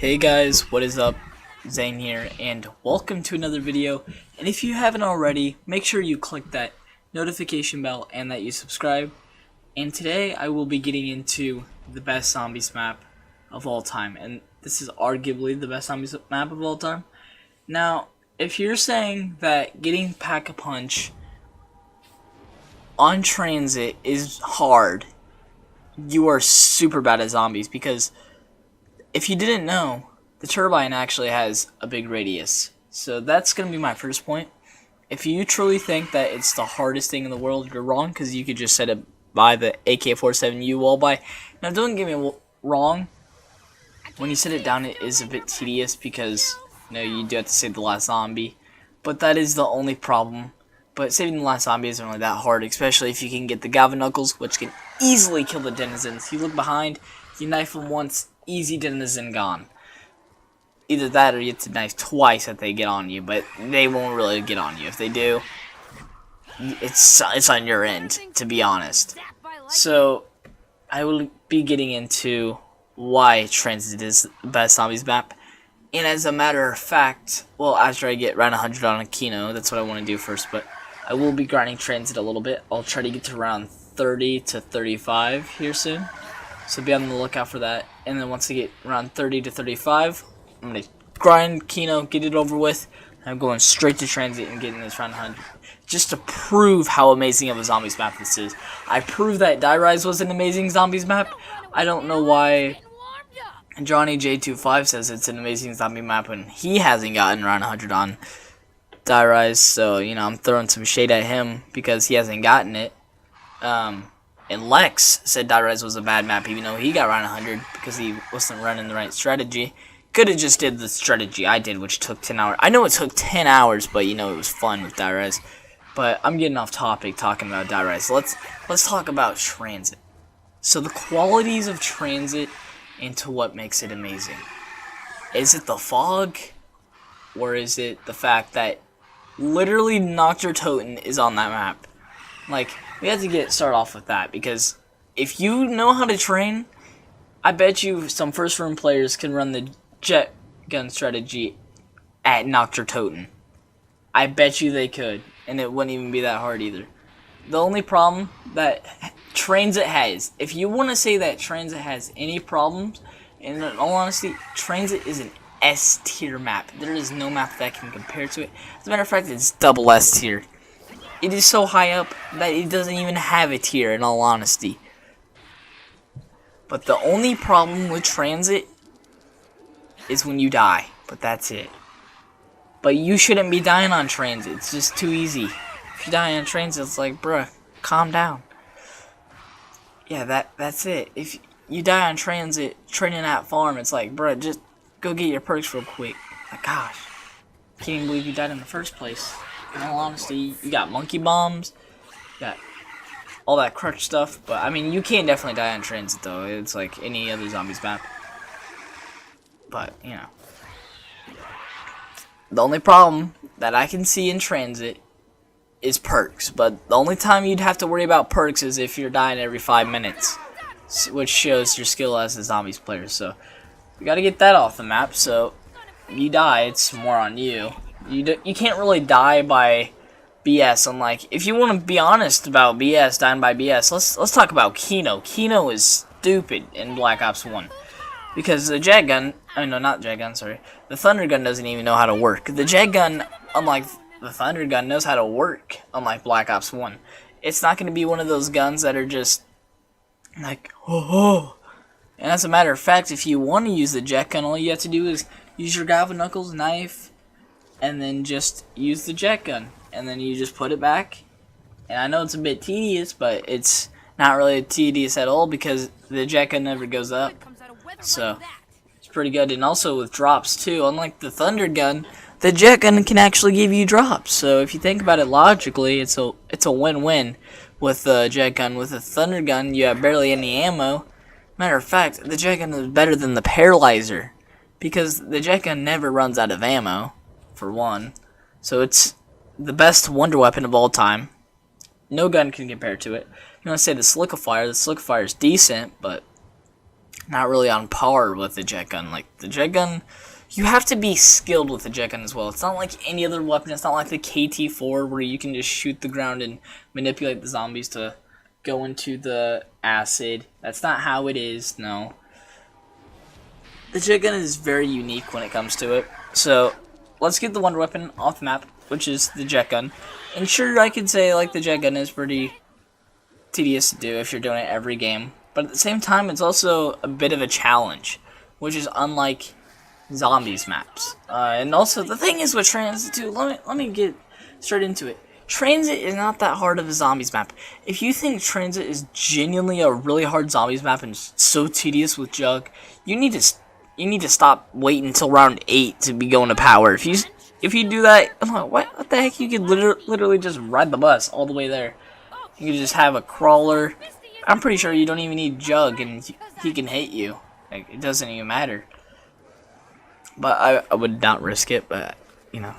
Hey guys, what is up? Zane here, and welcome to another video. And if you haven't already, make sure you click that notification bell and that you subscribe. And today I will be getting into the best zombies map of all time, and this is arguably the best zombies map of all time. Now, if you're saying that getting Pack-a-Punch on transit is hard, you are super bad at zombies, because if you didn't know, the turbine actually has a big radius. So that's going to be my first point. If you truly think that it's the hardest thing in the world, you're wrong, because you could just set it by the AK-47U wall buy. Now don't get me wrong, when you set it down it is a bit tedious because you do have to save the last zombie. But that is the only problem. But saving the last zombie isn't really that hard, especially if you can get the Galvaknuckles, which can easily kill the denizens. You look behind, you knife them once, easy denizen gone. Either that or you have to knife twice if they get on you, but they won't really get on you. If they do, it's on your end, to be honest. So I will be getting into why Transit is the best zombies map. And as a matter of fact, well, after I get around 100 on a Kino, that's what I want to do first, but I will be grinding Transit a little bit. I'll try to get to around 30 to 35 here soon. So be on the lookout for that. And then once I get around 30 to 35, I'm going to grind Kino, get it over with. I'm going straight to Transit and getting this around 100. Just to prove how amazing of a zombies map this is. I proved that Die Rise was an amazing zombies map. I don't know why Johnny J25 says it's an amazing zombie map when he hasn't gotten around 100 on Die Rise. So, I'm throwing some shade at him because he hasn't gotten it. And Lex said Die Rise was a bad map even though he got around 100 because he wasn't running the right strategy. Could have just did the strategy I did, which took 10 hours. I know it took 10 hours, but it was fun with Die Rise. But I'm getting off topic talking about Die Rise. Let's talk about Transit. So the qualities of Transit into what makes it amazing. Is it the fog? Or is it the fact that literally Noctur Toten is on that map? We have to start off with that, because if you know how to train, I bet you some first room players can run the jet gun strategy at Noctur Toten. I bet you they could, and it wouldn't even be that hard either. The only problem that Transit has, if you want to say that Transit has any problems, and in all honesty, Transit is an S tier map. There is no map that can compare to it. As a matter of fact, it's double S tier. It is so high up that it doesn't even have a tier, in all honesty. But the only problem with Transit is when you die. But that's it. But you shouldn't be dying on Transit. It's just too easy. If you die on Transit, it's like, bruh, calm down. Yeah, that's it. If you die on Transit, training at farm, it's like, bruh, just go get your perks real quick. Gosh. Can't even believe you died in the first place. In all honesty, you got monkey bombs, you got all that crutch stuff, but you can definitely die on Transit though. It's like any other zombies map. But, the only problem that I can see in Transit is perks, but the only time you'd have to worry about perks is if you're dying every 5 minutes, which shows your skill as a zombies player. So, you gotta get that off the map, so you die, it's more on you. You can't really die by BS. Unlike, if you want to be honest about BS, dying by BS, let's talk about Kino. Kino is stupid in Black Ops 1. Because the jet gun, not jet gun, sorry. The thunder gun doesn't even know how to work. The jet gun, unlike the thunder gun, knows how to work, unlike Black Ops 1. It's not going to be one of those guns that are just like, oh. And as a matter of fact, if you want to use the jet gun, all you have to do is use your Galvaknuckles, knife, and then just use the jet gun, and then you just put it back. And I know it's a bit tedious, but it's not really tedious at all because the jet gun never goes up. So it's pretty good. And also with drops too, unlike the thunder gun, the jet gun can actually give you drops. So if you think about it logically, it's a win-win with the jet gun. With the thunder gun, you have barely any ammo. Matter of fact, the jet gun is better than the paralyzer because the jet gun never runs out of ammo. For one, so it's the best wonder weapon of all time. No gun can compare to it. You want to say the Slickifier is decent, but not really on par with the jet gun. Like, the jet gun, you have to be skilled with the jet gun as well. It's not like any other weapon. It's not like the KT-4 where you can just shoot the ground and manipulate the zombies to go into the acid. That's not how it is, no. The jet gun is very unique when it comes to it. So, let's get the wonder weapon off the map, which is the jet gun. And sure, I could say, like, the jet gun is pretty tedious to do if you're doing it every game. But at the same time, it's also a bit of a challenge, which is unlike zombies maps. And also, the thing is with Transit too, let me get straight into it. Transit is not that hard of a zombies map. If you think Transit is genuinely a really hard zombies map and so tedious with Jug, you need to stop waiting until round 8 to be going to power. If you do that, I'm like, what the heck? You could literally just ride the bus all the way there. You could just have a crawler. I'm pretty sure you don't even need Jug, and he can hit you. Like, it doesn't even matter. But I would not risk it, but, you know.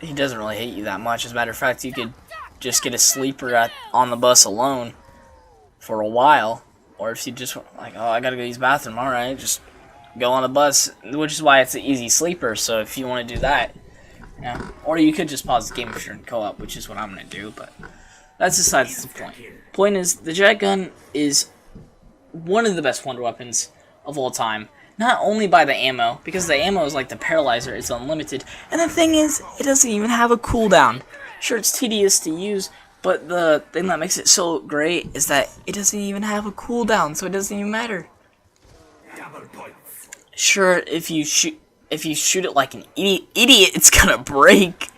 He doesn't really hit you that much. As a matter of fact, you could just get a sleeper on the bus alone for a while. Or if you just, like, oh, I gotta go use the bathroom, alright, just go on the bus. Which is why it's an easy sleeper, so if you want to do that. Yeah. Or you could just pause the game if you're in co-op, which is what I'm going to do, but that's besides the point. Point is, the jet gun is one of the best wonder weapons of all time. Not only by the ammo, because the ammo is like the paralyzer, it's unlimited. And the thing is, it doesn't even have a cooldown. Sure, it's tedious to use, but the thing that makes it so great is that it doesn't even have a cooldown, so it doesn't even matter. Sure, if you shoot it like an idiot, it's gonna break.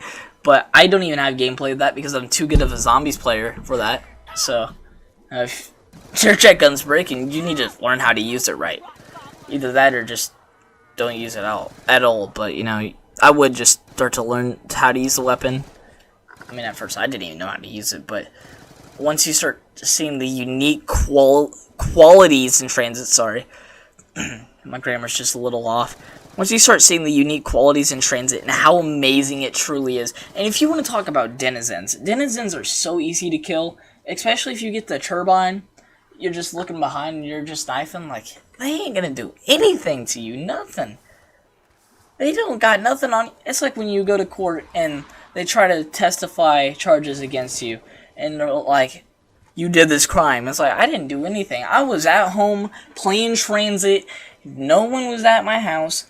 But I don't even have gameplay of that because I'm too good of a zombies player for that. So, if your jet gun's breaking, you need to learn how to use it right. Either that or just don't use it at all. But, you know, I would just start to learn how to use the weapon. I mean, at first I didn't even know how to use it, but once you start seeing the unique qualities in Transit, sorry, my grammar's just a little off. Once you start seeing the unique qualities in Transit and how amazing it truly is, and if you want to talk about denizens are so easy to kill, especially if you get the turbine. You're just looking behind and you're just knifing, like, they ain't gonna do anything to you, nothing. They don't got nothing on you. It's like when you go to court and they try to testify charges against you, and they're like, you did this crime. It's like, I didn't do anything. I was at home playing Transit. No one was at my house.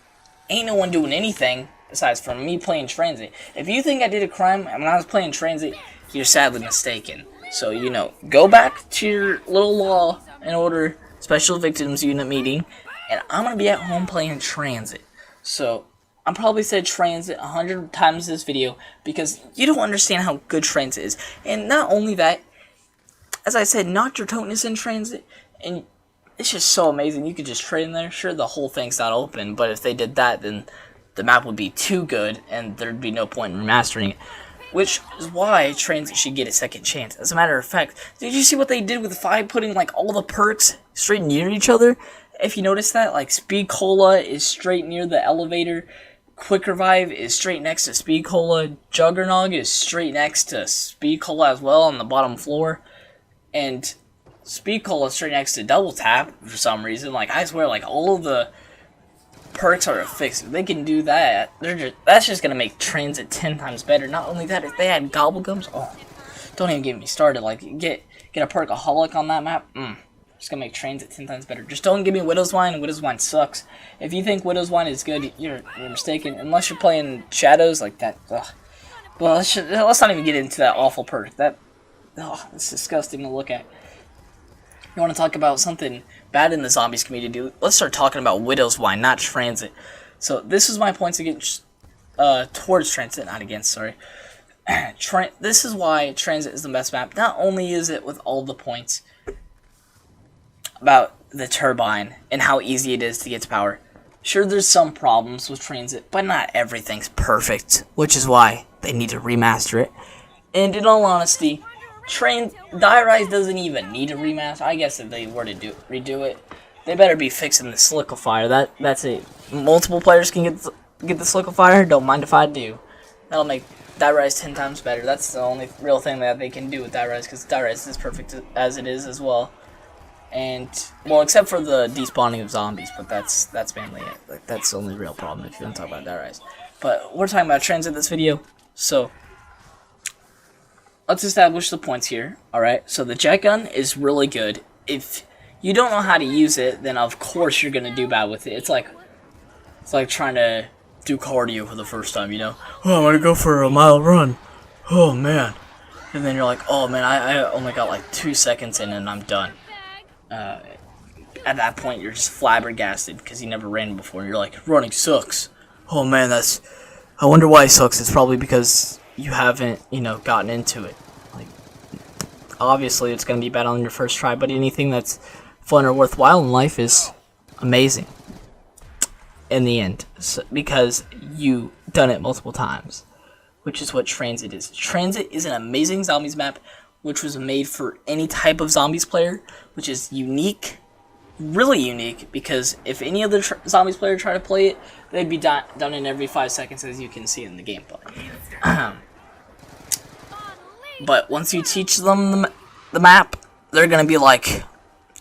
Ain't no one doing anything besides from me playing Transit. If you think I did a crime when I was playing Transit, you're sadly mistaken. So, you know, go back to your little law and order special victims unit meeting, and I'm going to be at home playing Transit. So, I probably said Transit 100 times this video because you don't understand how good Transit is. And not only that, as I said, Nocturne Toteness in Transit, and it's just so amazing. You could just trade in there. Sure, the whole thing's not open, but if they did that, then the map would be too good, and there'd be no point in remastering it. Which is why Transit should get a second chance. As a matter of fact, did you see what they did with 5 putting like all the perks straight near each other? If you notice that, like Speed Cola is straight near the elevator, Quick Revive is straight next to Speed Cola, Juggernog is straight next to Speed Cola as well on the bottom floor, and Speed Cola is straight next to Double Tap for some reason. Like, I swear, like all of the perks are fixed. If they can do that, that's just gonna make Transit 10 times better. Not only that, if they had Gobblegums, oh, don't even get me started. Like, get a Perkaholic on that map, it's gonna make Transit 10 times better. Just don't give me Widow's Wine. Widow's Wine sucks. If you think Widow's Wine is good, you're mistaken. Unless you're playing Shadows like that. Ugh. Well, let's not even get into that awful perk. It's disgusting to look at. You want to talk about something bad in the zombies community? Let's start talking about Widow's Wine, not Transit. So this is my points against, towards Transit, not against. Sorry. This is why Transit is the best map. Not only is it with all the points about the turbine and how easy it is to get to power. Sure, there's some problems with Transit, but not everything's perfect, which is why they need to remaster it. And in all honesty, Die Rise doesn't even need a remaster. I guess if they were to redo it, they better be fixing the Sliquifier. That's it. Multiple players can get the Sliquifier. Don't mind if I do. That'll make Die Rise 10 times better. That's the only real thing that they can do with Die Rise, because Die Rise is perfect as it is as well. And well, except for the despawning of zombies, but that's mainly it. Like, that's the only real problem if you don't talk about that, rise. But we're talking about transit this video, so let's establish the points here. All right, so the jet gun is really good. If you don't know how to use it, then of course you're gonna do bad with it. It's like trying to do cardio for the first time, you know? Oh, I'm gonna go for a mile run. Oh man. And then you're like, oh man, I only got like 2 seconds in and I'm done. At that point, you're just flabbergasted because you never ran before. You're like, running sucks. Oh man, I wonder why it sucks. It's probably because you haven't, you know, gotten into it. Like, obviously, it's gonna be bad on your first try, but anything that's fun or worthwhile in life is amazing in the end, because you done it multiple times, which is what Transit is. Transit is an amazing zombies map, which was made for any type of zombies player, which is unique, really unique, because if any other zombies player try to play it, they'd be done in every 5 seconds, as you can see in the gameplay. But once you teach them the map, they're gonna be like,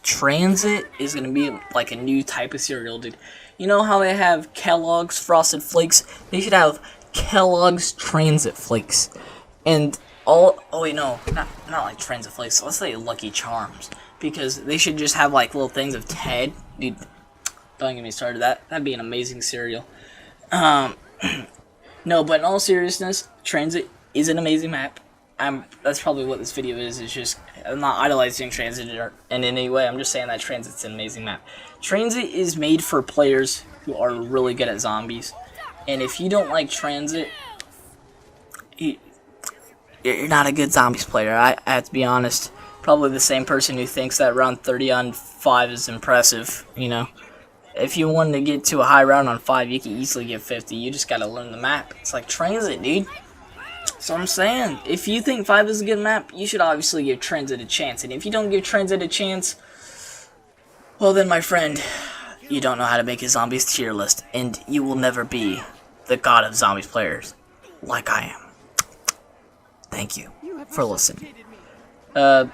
Transit is gonna be like a new type of cereal, dude. You know how they have Kellogg's Frosted Flakes? They should have Kellogg's Transit Flakes. And oh wait, no, not like Transit Flakes. Let's say Lucky Charms, because they should just have like little things of Ted. Dude, don't get me started. That'd be an amazing cereal. No, but in all seriousness, Transit is an amazing map. That's probably what this video is. It's just, I'm not idolizing Transit in any way. I'm just saying that Transit's an amazing map. Transit is made for players who are really good at zombies. And if you don't like Transit, you're not a good zombies player. I have to be honest. Probably the same person who thinks that round 30 on 5 is impressive, you know. If you want to get to a high round on 5, you can easily get 50. You just gotta learn the map. It's like Transit, dude. So I'm saying, if you think 5 is a good map, you should obviously give Transit a chance. And if you don't give Transit a chance, well then, my friend, you don't know how to make a zombies tier list, and you will never be the god of zombies players, like I am. Thank you for listening. We're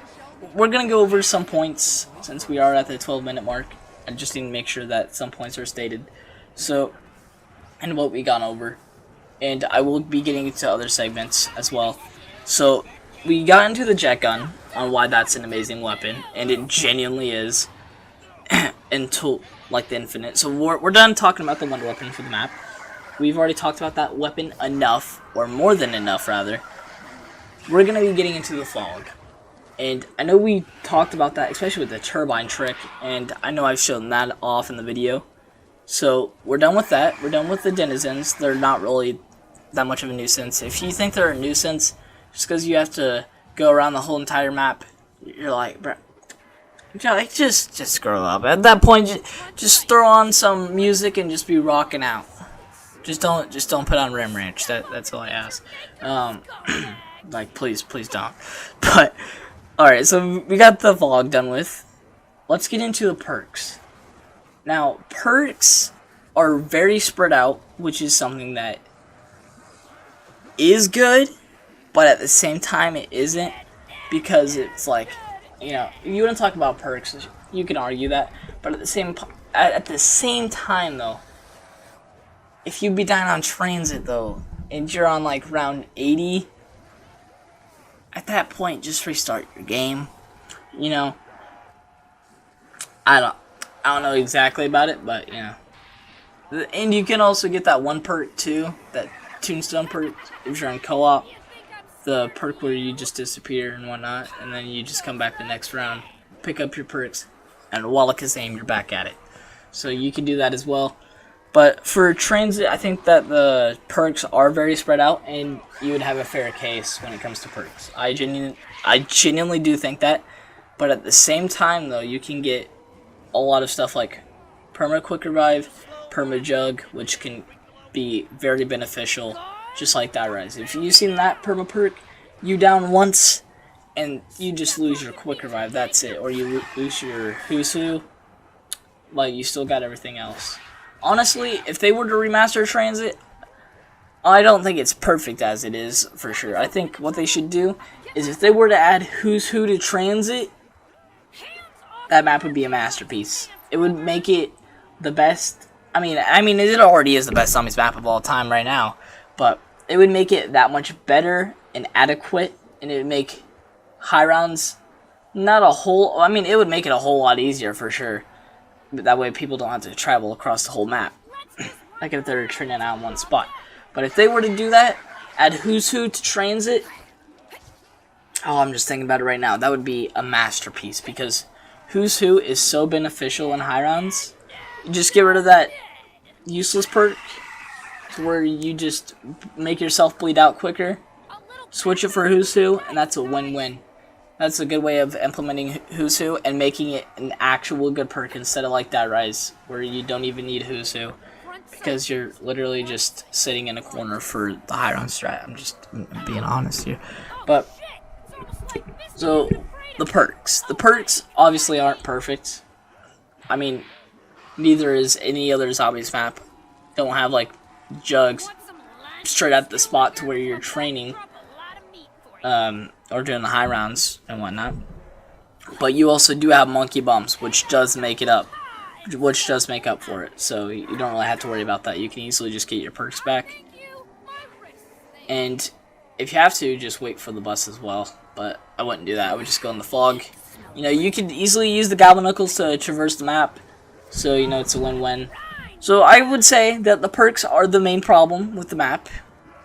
gonna go over some points, since we are at the 12-minute mark. I just need to make sure that some points are stated. So, and what we gone over. And I will be getting into other segments as well. So, we got into the jet gun, on why that's an amazing weapon, and it genuinely is, until, like, the infinite. So, we're done talking about the wonder weapon for the map. We've already talked about that weapon enough, or more than enough, rather. We're going to be getting into the fog. And I know we talked about that, especially with the turbine trick, and I know I've shown that off in the video. So, we're done with that. We're done with the denizens. They're not really that much of a nuisance. If you think they're a nuisance, just because you have to go around the whole entire map, you're like, bro, just scroll up. At that point, just throw on some music and just be rocking out. Just don't put on Rim Ranch. That's all I ask. Like, please don't. But alright, so we got the vlog done with. Let's get into the perks. Now, perks are very spread out, which is something that is good, but at the same time it isn't, because it's like, you know, if you want to talk about perks, you can argue that, but at the same time though, if you be dying on Transit though, and you're on like round 80, at that point just restart your game, you know. I don't know exactly about it, but you know. And you can also get that one perk too, that Tombstone perk, if you're on co-op, the perk where you just disappear and whatnot, and then you just come back the next round, pick up your perks, and Wallakazam, you're back at it. So you can do that as well. But for Transit, I think that the perks are very spread out, and you would have a fair case when it comes to perks. I genuinely do think that, but at the same time though, you can get a lot of stuff like Perma Quick Revive, Perma Jug, which can be very beneficial, just like that rise. If you've seen that perma perk, you down once and you just lose your quick revive, that's it. Or you lose your Husu, like you still got everything else. Honestly, if they were to remaster Transit, I don't think it's perfect as it is, for sure. I think what they should do is if they were to add Who's Who to Transit, that map would be a masterpiece. It would make it the best. I mean, it already is the best zombies map of all time right now, but it would make it that much better and adequate, and it would make high rounds not a whole. I mean, it would make it a whole lot easier for sure. But that way, people don't have to travel across the whole map, like if they're training out in one spot. But if they were to do that, add Who's Who to Transit. Oh, I'm just thinking about it right now. That would be a masterpiece because Who's Who is so beneficial in high rounds. You just get rid of that useless perk to where you just make yourself bleed out quicker. Switch it for Who's Who, and that's a win-win. That's a good way of implementing Who's Who and making it an actual good perk instead of like that Rise, where you don't even need Who's Who because you're literally just sitting in a corner for the high round strat. I'm just being honest here. But so the perks obviously aren't perfect. I mean, neither is any other zombies map. Don't have like jugs straight at the spot to where you're training or doing the high rounds and whatnot. But you also do have monkey bombs, which does make up for it. So you don't really have to worry about that. You can easily just get your perks back. And if you have to, just wait for the bus as well. But I wouldn't do that. I would just go in the fog. You know, you could easily use the Galvanicles to traverse the map. So, you know, it's a win-win. So I would say that the perks are the main problem with the map.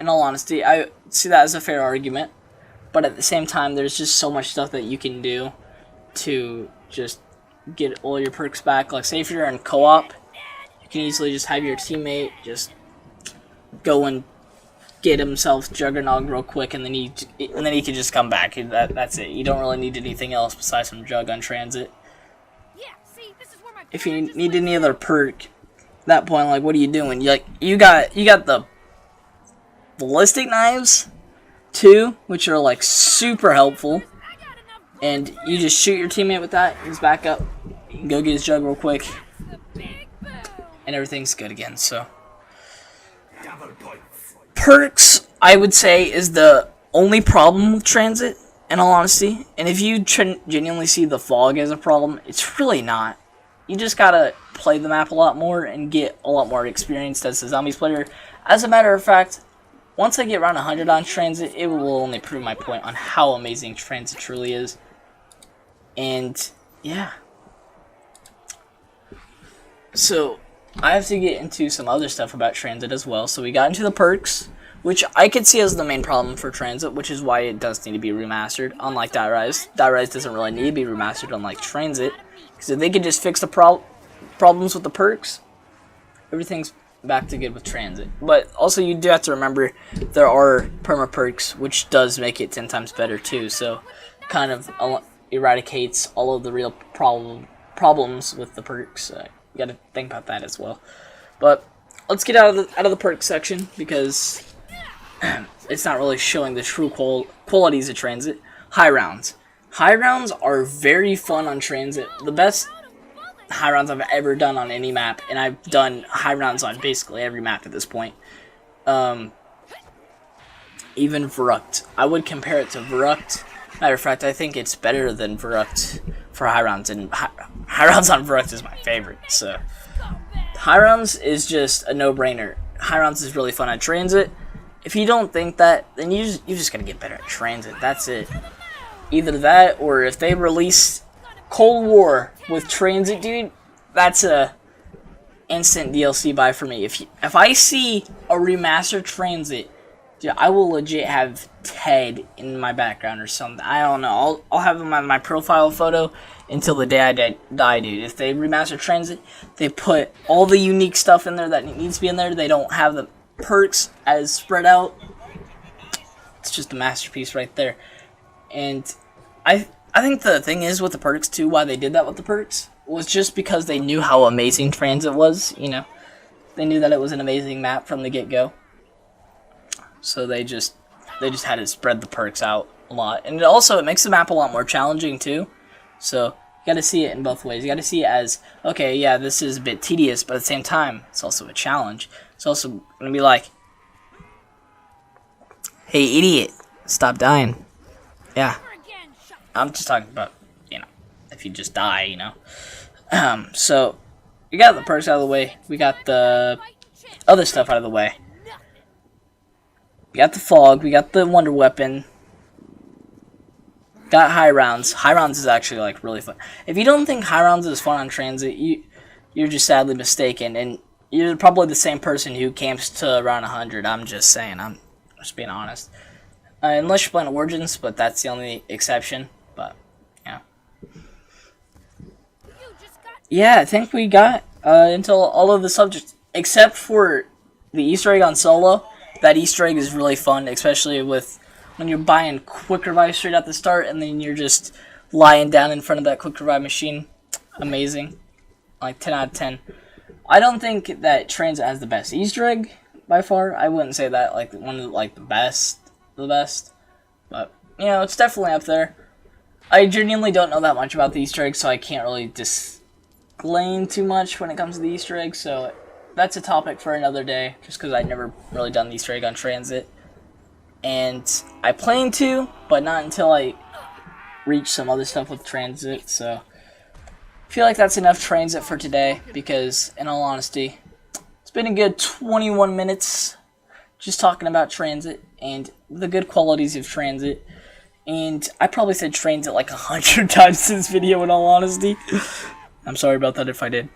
In all honesty, I see that as a fair argument. But at the same time, there's just so much stuff that you can do to just get all your perks back. Like, say if you're in co-op, you can easily just have your teammate just go and get himself Juggernog real quick, and then he can just come back. That's it. You don't really need anything else besides some Jug on transit. If you need any other perk, at that point, like, what are you doing? You got the ballistic knives too, which are like super helpful, and you just shoot your teammate with that. He's back up. You can go get his Jug real quick, and everything's good again. So perks, I would say, is the only problem with transit, in all honesty. And if you genuinely see the fog as a problem, it's really not. You just gotta play the map a lot more and get a lot more experienced as a zombies player. As a matter of fact, once I get around 100 on transit, it will only prove my point on how amazing transit truly is. And yeah. So I have to get into some other stuff about transit as well. So we got into the perks, which I could see as the main problem for transit, which is why it does need to be remastered, unlike Die Rise. Die Rise doesn't really need to be remastered, unlike transit. Because if they could just fix the problems with the perks, everything's back to good with transit. But also, you do have to remember there are perma perks, which does make it 10 times better too. So kind of eradicates all of the real problems with the perks. You got to think about that as well. But let's get out of the perk section, because it's not really showing the true qualities of transit. High rounds. High rounds are very fun on transit. The best high rounds I've ever done on any map, and I've done high rounds on basically every map at this point. Even Verrucht. I would compare it to Verrucht. Matter of fact, I think it's better than Verrucht for high rounds, and high rounds on Verrucht is my favorite. So high rounds is just a no-brainer. High rounds is really fun on transit. If you don't think that, then you just gotta get better at transit. That's it. Either that, or if they release Cold War with transit, dude, that's a instant DLC buy for me. If I see a remastered transit, dude, I will legit have Ted in my background or something. I don't know. I'll have him on my profile photo until the day I die, dude. If they remaster transit, they put all the unique stuff in there that needs to be in there. They don't have the perks as spread out. It's just a masterpiece right there. And I think the thing is with the perks too, why they did that with the perks, was just because they knew how amazing transit was, you know. They knew that it was an amazing map from the get-go. So they just had to spread the perks out a lot. And it makes the map a lot more challenging too. So you gotta see it in both ways. You gotta see it as, okay, yeah, this is a bit tedious, but at the same time, it's also a challenge. It's also gonna be like, hey, idiot, stop dying. Yeah. I'm just talking about, you know, if if you just die, you know. So we got the perks out of the way. We got the other stuff out of the way. We got the fog. We got the wonder weapon. Got high rounds. High rounds is actually like really fun. If you don't think high rounds is fun on transit, you're just sadly mistaken, and you're probably the same person who camps to around 100. I'm just saying. I'm just being honest. Unless you're playing Origins, but that's the only exception. But yeah. Yeah, I think we got into all of the subjects except for the Easter egg on solo. That Easter egg is really fun, especially with when you're buying quick revive straight at the start, and then you're just lying down in front of that quick revive machine. Amazing. Like 10 out of 10. I don't think that Transit has the best Easter egg by far. I wouldn't say that like one of like the best, but you know, it's definitely up there. I genuinely don't know that much about the Easter egg, so I can't really disclaim too much when it comes to the Easter egg. So that's a topic for another day, just because I've never really done the Easter egg on Transit. And I plan to, but not until I reach some other stuff with Transit, so I feel like that's enough Transit for today, because, in all honesty, it's been a good 21 minutes just talking about Transit and the good qualities of Transit, and I probably said Transit like 100 times in this video, in all honesty. I'm sorry about that if I did.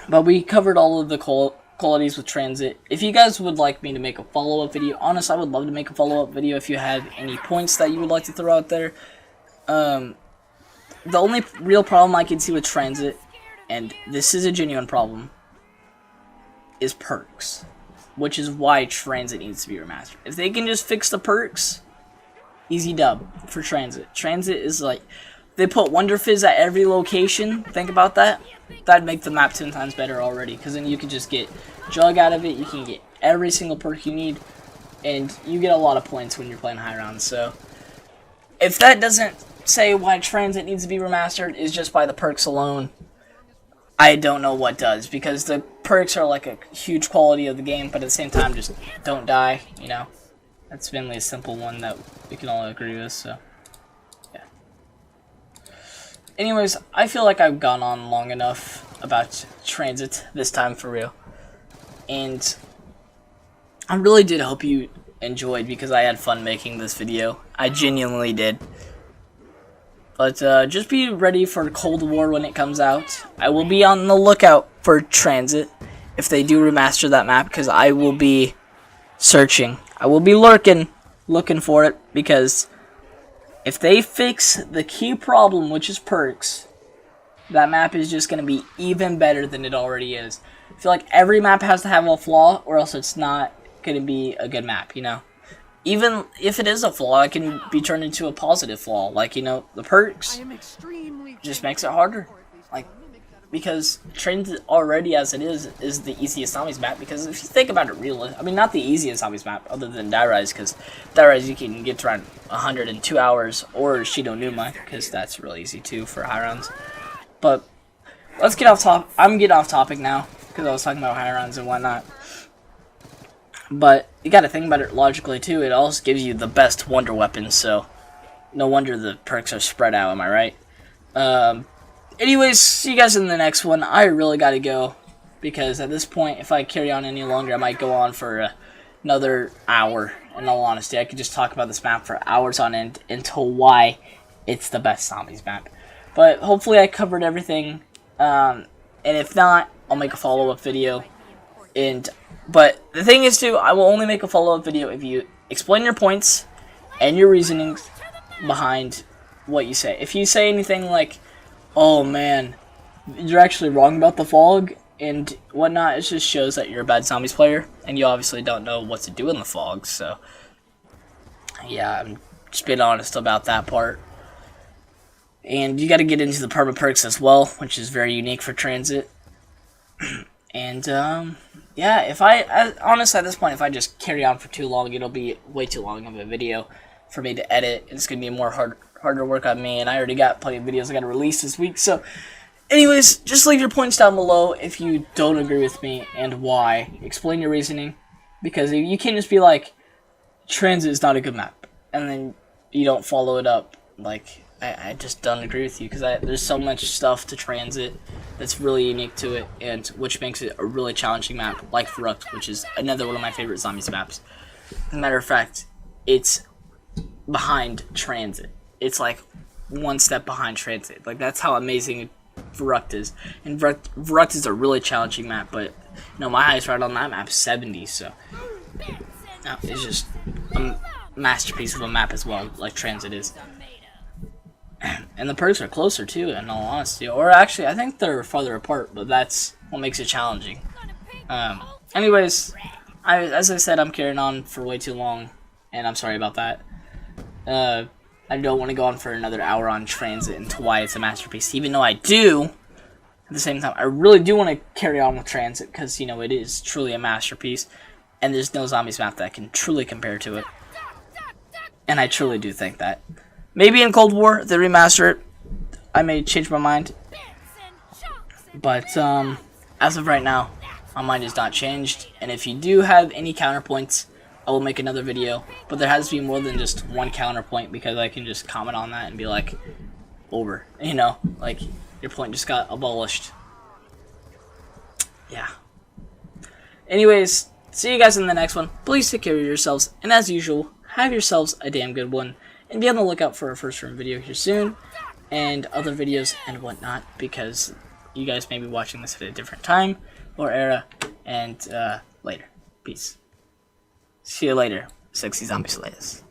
But we covered all of the qualities with Transit. If you guys would like me to make a follow-up video, honestly, I would love to make a follow-up video if you have any points that you would like to throw out there. The only real problem I can see with Transit, and this is a genuine problem, is perks, which is why Transit needs to be remastered. If they can just fix the perks, easy dub for Transit. Transit is like, they put Wonder Fizz at every location. Think about that. That'd make the map 10 times better already, because then you can just get Jug out of it, you can get every single perk you need, and you get a lot of points when you're playing high rounds. So if that doesn't say why Transit needs to be remastered is just by the perks alone, I don't know what does, because the perks are like a huge quality of the game, but at the same time, just don't die, you know. That's mainly a simple one that we can all agree with, so yeah. Anyways, I feel like I've gone on long enough about Transit this time for real, and I really did hope you enjoyed, because I had fun making this video. I genuinely did. But just be ready for Cold War when it comes out. I will be on the lookout for Transit if they do remaster that map, because I will be searching. I will be looking for it, because if they fix the key problem, which is perks, that map is just going to be even better than it already is. I feel like every map has to have a flaw, or else it's not going to be a good map, you know? Even if it is a flaw, it can be turned into a positive flaw. Like, you know, the perks just makes it harder. Like, because Transit already as it is the easiest zombies map. Because if you think about it really, I mean, not the easiest zombies map other than Die Rise, because Die Rise you can get to around 100 in 2 hours, or Shido Numa, because that's really easy too for high rounds. But let's get off topic. I'm getting off topic now, because I was talking about high rounds and whatnot. But you gotta think about it logically too. It also gives you the best wonder weapons, so no wonder the perks are spread out, am I right? Anyways, see you guys in the next one. I really gotta go, because at this point, if I carry on any longer, I might go on for another hour. In all honesty, I could just talk about this map for hours on end until why it's the best zombies map. But hopefully I covered everything, and if not, I'll make a follow-up video. But the thing is too, I will only make a follow-up video if you explain your points and your reasonings behind what you say. If you say anything like, oh man, you're actually wrong about the fog and whatnot, it just shows that you're a bad zombies player, and you obviously don't know what to do in the fog, so yeah, I'm just being honest about that part. And you gotta get into the perma perks as well, which is very unique for Transit. And yeah, if honestly at this point, if I just carry on for too long, it'll be way too long of a video for me to edit. It's gonna be more harder work on me, and I already got plenty of videos I gotta release this week. So, anyways, just leave your points down below if you don't agree with me and why. Explain your reasoning, because you can't just be like, Transit is not a good map, and then you don't follow it up like I just don't agree with you, because there's so much stuff to Transit that's really unique to it, and which makes it a really challenging map, like Verrückt, which is another one of my favorite zombies maps. As a matter of fact, it's behind Transit. It's like one step behind Transit. Like, that's how amazing Verrückt is. And Verrückt is a really challenging map, but you know, my highest round on that map is 70, so no, it's just a masterpiece of a map as well, like Transit is. And the perks are closer too, in all honesty. Or actually, I think they're farther apart, but that's what makes it challenging. Anyways, as I said, I'm carrying on for way too long, and I'm sorry about that. I don't want to go on for another hour on Transit and to why it's a masterpiece, even though I do. At the same time, I really do want to carry on with Transit, because, you know, it is truly a masterpiece, and there's no zombies map that can truly compare to it. And I truly do think that. Maybe in Cold War, if they remaster it, I may change my mind. But, as of right now, my mind is not changed. And if you do have any counterpoints, I will make another video. But there has to be more than just one counterpoint, because I can just comment on that and be like, over. You know, like, your point just got abolished. Yeah. Anyways, see you guys in the next one. Please take care of yourselves. And as usual, have yourselves a damn good one. And be on the lookout for a first room video here soon, and other videos and whatnot, because you guys may be watching this at a different time or era, and later. Peace. See you later, sexy zombie slayers.